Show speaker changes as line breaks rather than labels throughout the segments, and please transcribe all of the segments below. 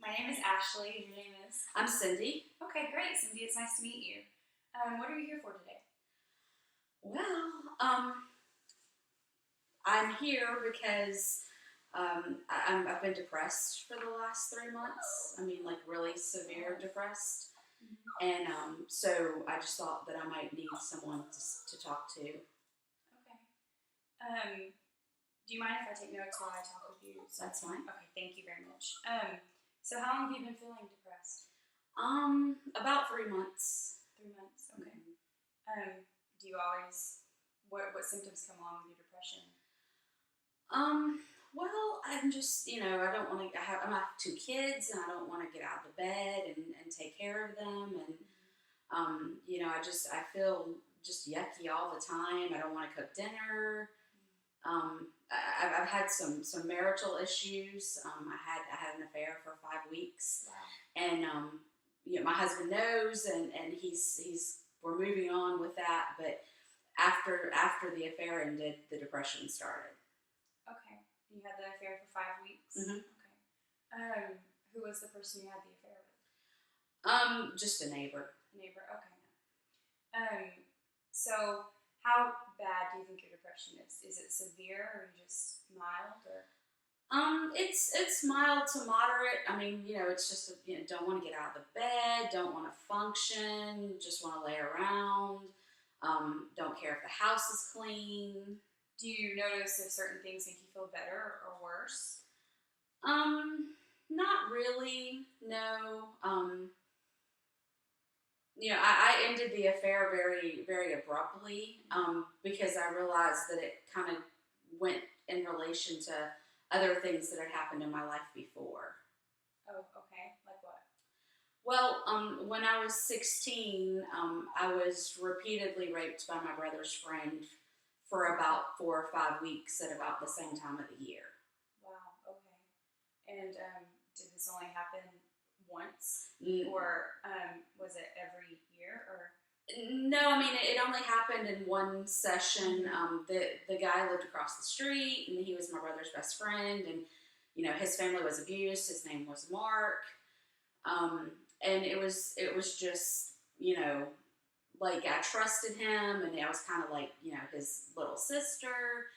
My name is Ashley, and your name is?
I'm Cindy.
Okay, great, Cindy. It's nice to meet you. What are you here for today?
Well, I'm here because I've been depressed for the last 3 months. I mean, like really severe depressed.
Mm-hmm.
And so I just thought that I might need someone to talk to.
Okay. Do you mind if I take notes while I talk with you?
That's fine.
Okay, thank you very much. So how long have you been feeling depressed?
About 3 months.
3 months. Okay.
Mhm.
Do you always what symptoms come along with your depression?
Well, I'm just, I don't want to, I have 2 kids and I don't want to get out of the bed and take care of them. And, I feel just yucky all the time. I don't want to cook dinner. I've had some marital issues. I had an affair for 5 weeks,
Wow.
and my husband knows, and he's we're moving on with that. But after the affair ended, the depression started.
Okay. You had the affair for 5 weeks?
Mm-hmm.
Okay. Who was the person you had the affair with?
Just a neighbor.
A neighbor. Okay. So how bad do you think your depression is? Is it severe or just mild or?
It's mild to moderate. I mean, it's just don't want to get out of the bed, don't want to function, just want to lay around. Don't care if the house is clean.
Do you notice if certain things make you feel better or worse?
Not really. No. I ended the affair very, very abruptly because I realized that it kind of went in relation to other things that had happened in my life before.
Oh, okay. Like what?
Well, when I was 16, I was repeatedly raped by my brother's friend for about 4 or 5 weeks at about the same time of the year.
Wow. Okay. And did this only happen once,
Mm.
or was it every year, or?
No, I mean it only happened in one session. The guy lived across the street, and he was my brother's best friend, and his family was abused. His name was Mark, and it was just like I trusted him, and I was kind of like his little sister,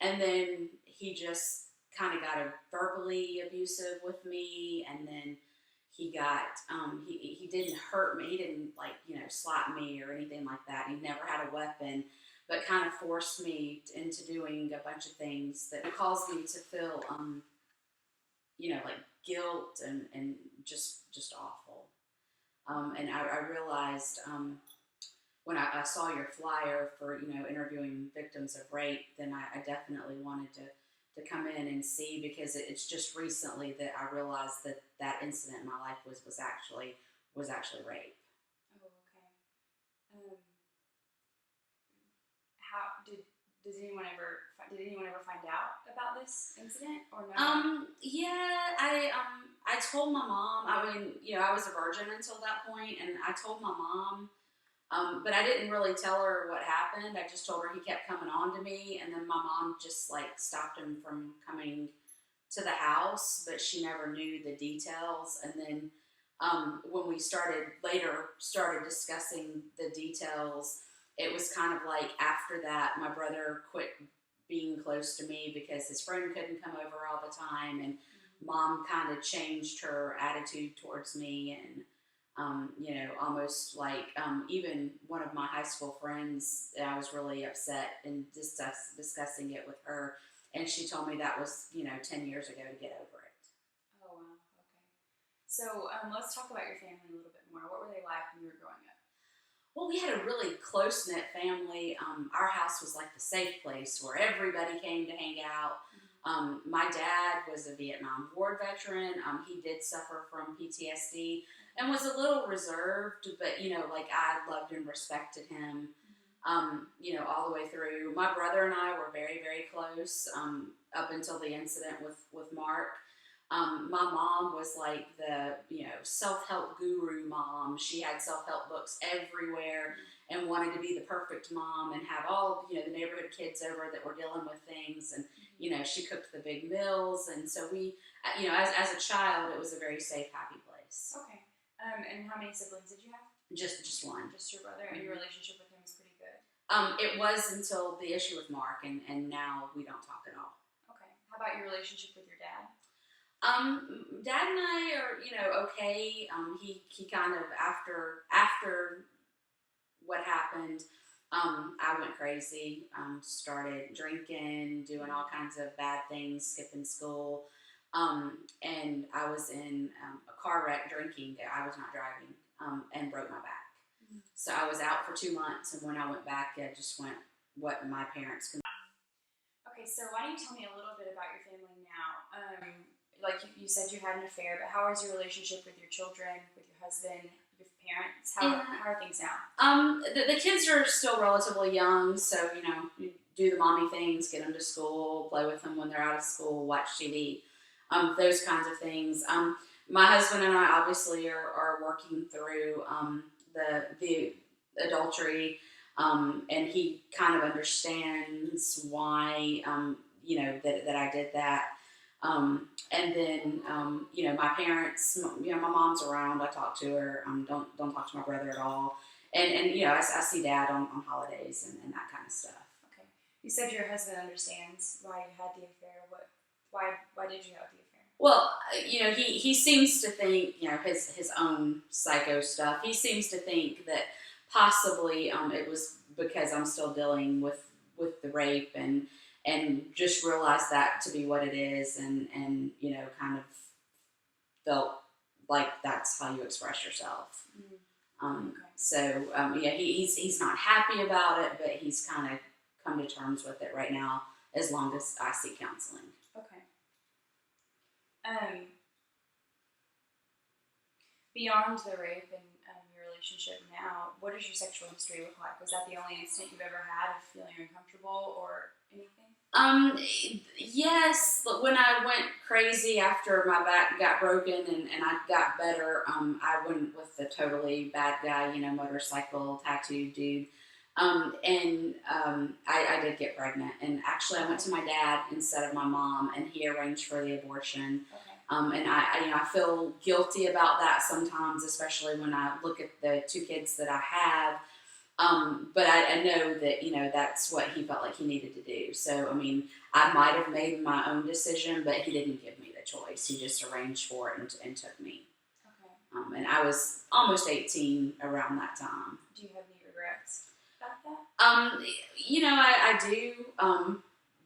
and then he just kind of got verbally abusive with me, and then he got he didn't hurt me. He didn't slap me or anything like that. He never had a weapon, but kind of forced me into doing a bunch of things that caused me to feel like guilt and just awful. And I realized when I saw your flyer for interviewing victims of rape, then I definitely wanted to come in and see, because it's just recently that I realized that incident in my life was actually rape.
Oh, okay. How does anyone ever did anyone ever find out about this incident or no?
Yeah, I told my mom. I mean, I was a virgin until that point, and I told my mom. But I didn't really tell her what happened. I just told her he kept coming on to me, and then my mom just stopped him from coming to the house, but she never knew the details. And then when we started discussing the details, it was kind of like after that, my brother quit being close to me because his friend couldn't come over all the time, and mom kind of changed her attitude towards me, and almost like even one of my high school friends, I was really upset and discussing it with her, and she told me that was 10 years ago to get over it.
Oh, wow. Okay. So let's talk about your family a little bit more. What were they like when you were growing up?
Well, we had a really close-knit family. Our house was like the safe place where everybody came to hang out. My dad was a Vietnam War veteran. He did suffer from PTSD and was a little reserved, but I loved and respected him, all the way through. My brother and I were very, very close up until the incident with Mark. My mom was like the, self-help guru mom. She had self-help books everywhere and wanted to be the perfect mom and have all, the neighborhood kids over that were dealing with things. And, she cooked the big meals. And so we, as a child, it was a very safe, happy place.
Okay. And how many siblings did you have?
Just one.
Just your brother? And your relationship with him was pretty good?
It was until the issue with Mark, and now we don't talk at all.
Okay. How about your relationship with your dad?
Dad and I are, okay. He kind of after what happened, I went crazy. Started drinking, doing all kinds of bad things, skipping school, and I was in a car wreck drinking. I was not driving, and broke my back. So I was out for 2 months, and when I went back, I just went what my parents could.
Okay, so why don't you tell me a little bit about your family now? Like you said, you had an affair, but how is your relationship with your children, with your husband, your parents? How are things now?
The kids are still relatively young, so you do the mommy things, get them to school, play with them when they're out of school, watch TV, those kinds of things. My husband and I obviously are working through the adultery, and he kind of understands why that I did that. And then my parents, my mom's around. I talk to her. Don't talk to my brother at all. And I see Dad on holidays and that kind of stuff.
Okay. You said your husband understands why you had the affair. Why did you have the affair?
Well, he seems to think, his own psycho stuff. He seems to think that possibly it was because I'm still dealing with the rape and just realized that to be what it is, and kind of felt like that's how you express yourself.
Okay.
So he's not happy about it, but he's kind of come to terms with it right now, as long as I seek counseling.
Okay. Beyond the rape and your relationship now, what does your sexual history look like? Was that the only incident you've ever had of feeling uncomfortable or anything?
Yes, but when I went crazy after my back got broken and I got better, I went with the totally bad guy, motorcycle tattoo dude. I did get pregnant, and actually I went to my dad instead of my mom, and he arranged for the abortion.
Okay.
And I feel guilty about that sometimes, especially when I look at the 2 kids that I have. But I know that, that's what he felt like he needed to do. So, I might have made my own decision, but he didn't give me the choice. He just arranged for it and took me.
Okay.
And I was almost 18 around that time.
Do you have any regrets about that?
I do.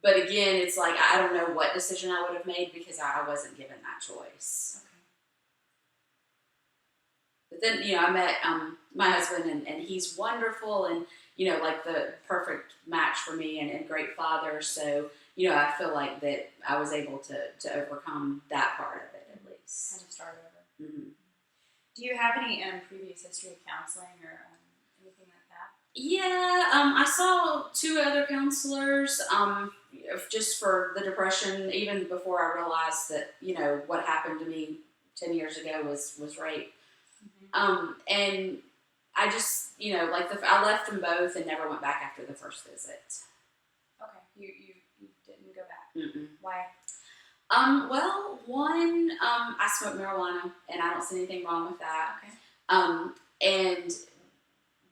But again, it's like I don't know what decision I would have made because I wasn't given that choice.
Okay.
But then, I met my husband, and he's wonderful, and, like the perfect match for me, and great father. So, I feel like that I was able to overcome that part of it, at least.
Kind of start over.
Mm-hmm.
Do you have any previous history of counseling or anything like that?
Yeah, I saw 2 other counselors, just for the depression, even before I realized that, what happened to me 10 years ago was rape. Mm-hmm. And I just, I left them both and never went back after the first visit.
Okay, you didn't go back.
Mm-mm.
Why?
Well, one, I smoke marijuana, and I don't see anything wrong with that.
Okay.
And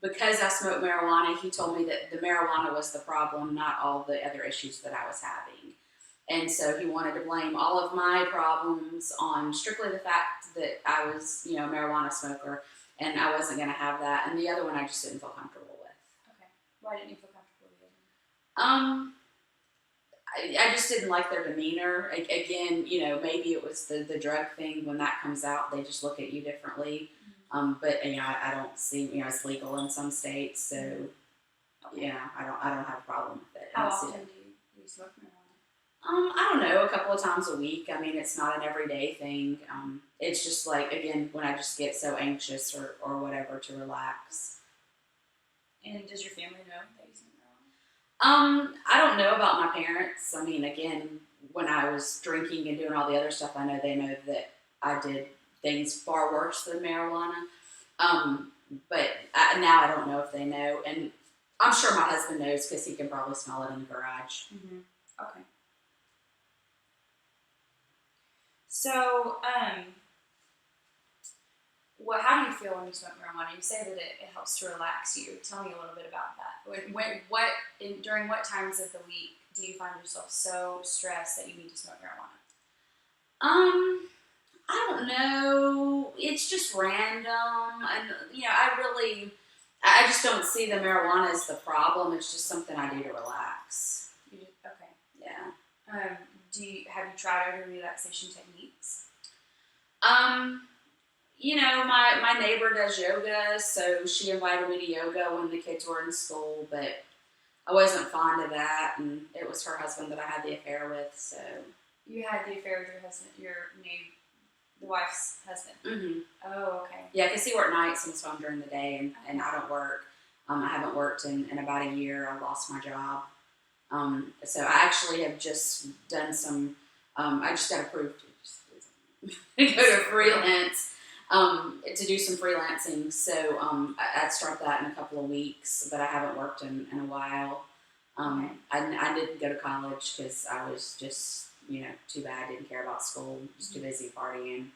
because I smoked marijuana, he told me that the marijuana was the problem, not all the other issues that I was having. And so he wanted to blame all of my problems on strictly the fact that I was, a marijuana smoker, and I wasn't going to have that. And the other one I just didn't feel comfortable with.
Okay. Why didn't you feel comfortable with the other one?
I just didn't like their demeanor. Again, maybe it was the drug thing. When that comes out, they just look at you differently. But I don't see, it's legal in some states, so
Okay.
I don't have a problem with it.
How often do you smoke marijuana?
I don't know, a couple of times a week. It's not an everyday thing. It's just like, again, when I just get so anxious or whatever to relax.
And does your family know that you smoke marijuana?
I don't know about my parents. Again, when I was drinking and doing all the other stuff, I know they know that I did things far worse than marijuana. But now I don't know if they know, and I'm sure my husband knows because he can probably smell it in the garage.
Mm-hmm. Okay. So, how do you feel when you smoke marijuana? You say that it helps to relax you. Tell me a little bit about that. During what times of the week do you find yourself so stressed that you need to smoke marijuana?
I don't know. It's just random, and I just don't see the marijuana as the problem. It's just something I do to relax.
Okay.
Yeah.
Have you tried other relaxation techniques?
My neighbor does yoga, so she invited me to yoga when the kids were in school, but I wasn't fond of that, and it was her husband that I had the affair with, so.
You had the affair with your husband, the wife's husband?
Mm-hmm.
Oh, okay.
Yeah, because he worked nights and was home during the day, and I don't work. I haven't worked in about a year. I lost my job. So I actually have just done some, I just got approved to go to freelance, to do some freelancing. So I'd start that in a couple of weeks, but I haven't worked in a while.
Okay.
I didn't go to college because I was just, too bad. I didn't care about school, just too busy partying.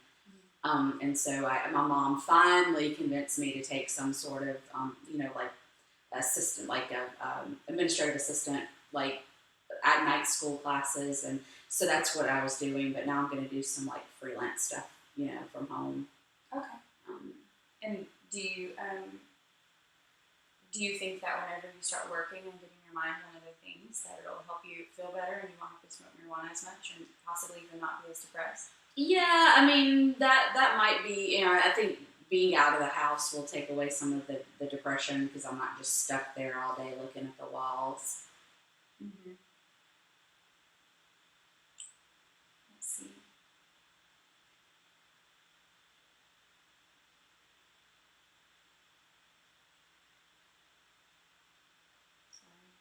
And so my mom finally convinced me to take some sort of, like assistant, like a administrative assistant, like at night school classes. And so that's what I was doing. But now I'm going to do some like freelance stuff, from home.
Okay. And do you think that whenever you start working and getting your mind on other things, that it'll help you feel better and you won't have to smoke marijuana as much and possibly even not be as depressed?
Yeah, I mean, that might be, I think being out of the house will take away some of the depression because I'm not just stuck there all day looking at the walls.
Mm-hmm. Let's see. Sorry.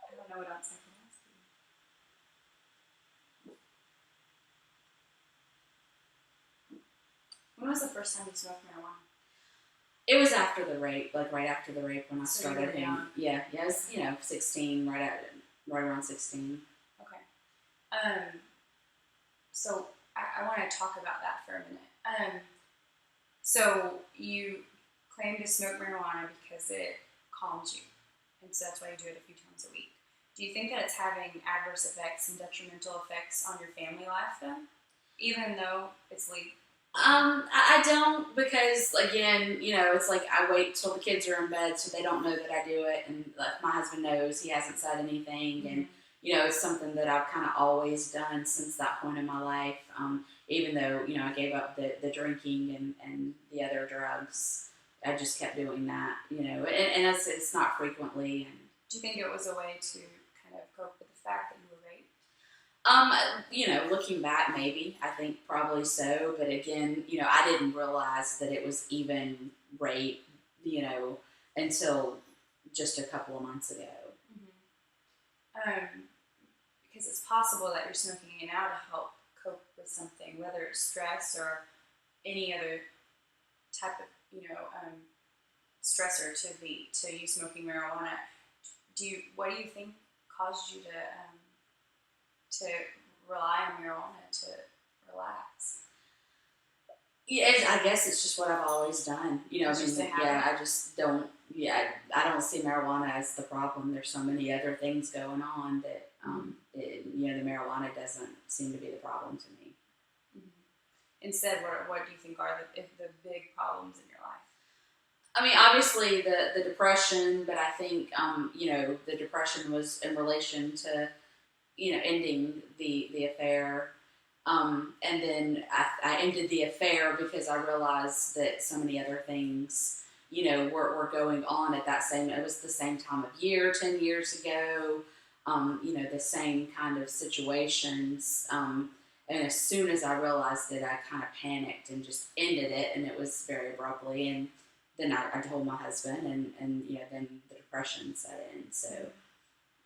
I don't know what else I can ask you. When was the first time you smoked marijuana?
It was after the rape, like right after the rape when I
So
started.
you were young.
Yeah, it was 16, right around 16.
Okay. So I want to talk about that for a minute. So you claim to smoke marijuana because it calms you, and so that's why you do it a few times a week. Do you think that it's having adverse effects and detrimental effects on your family life, then, even though it's legal?
I don't because again, it's like I wait till the kids are in bed so they don't know that I do it, and my husband knows. He hasn't said anything, and it's something that I've kind of always done since that point in my life. Even though I gave up the drinking and the other drugs, I just kept doing that. And it's not frequently. And
do you think it was a way to kind of cope with the fact that you were raped?
Looking back, maybe. I think probably so. But again, I didn't realize that it was even rape, until just a couple of months ago.
Mm-hmm. Because it's possible that you're smoking it now to help cope with something, whether it's stress or any other type of, stressor to you smoking marijuana. What do you think caused you to rely on marijuana to relax?
Yeah, I guess it's just what I've always done. I just don't. Yeah, I don't see marijuana as the problem. There's so many other things going on that the marijuana doesn't seem to be the problem to me.
Mm-hmm. Instead, what do you think are the big problems in your life?
I mean, obviously the depression, but I think the depression was in relation to ending the affair. And then I ended the affair because I realized that so many other things, were going on at that it was the same time of year, 10 years ago, the same kind of situations. And as soon as I realized it, I kind of panicked and just ended it, and it was very abruptly. And then I told my husband, and then the depression set in. So,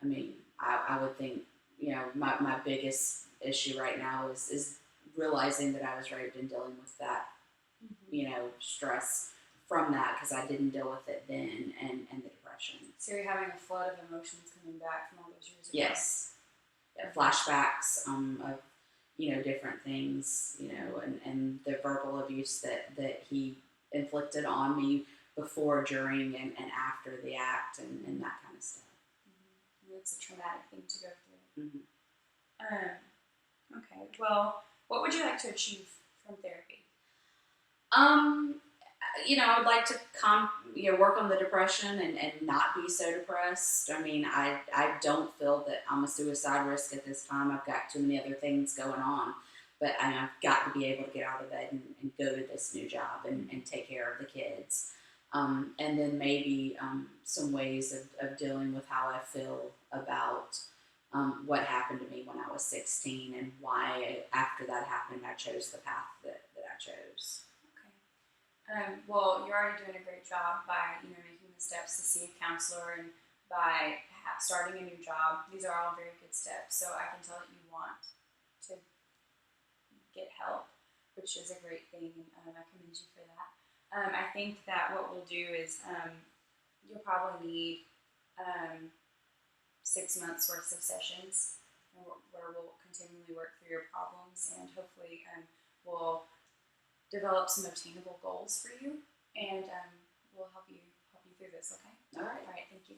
I mean, I would think, my biggest issue right now is realizing that I was raped and dealing with that, stress from that, because I didn't deal with it then, and the depression.
So you're having a flood of emotions coming back from all those years ago?
Yes. Yeah, flashbacks of, different things, and the verbal abuse that he inflicted on me before, during, and after the act, and that kind of stuff.
Mm-hmm. It's a traumatic thing to go through.
Mm-hmm.
Okay, well, what would you like to achieve from therapy?
I would like to work on the depression and not be so depressed. I mean, I don't feel that I'm a suicide risk at this time. I've got too many other things going on. But I've got to be able to get out of bed and go to this new job and take care of the kids. And then maybe some ways of dealing with how I feel about what happened to me when I was 16, and why after that happened I chose the path that I chose.
Well, you're already doing a great job by making the steps to see a counselor, and by starting a new job. These are all very good steps. So I can tell that you want to get help, which is a great thing, and I commend you for that. I think that what we'll do is you'll probably need 6 months worth of sessions where we'll continually work through your problems, and hopefully we'll develop some obtainable goals for you, and we'll help you through this. Okay.
All right.
All right. Thank you.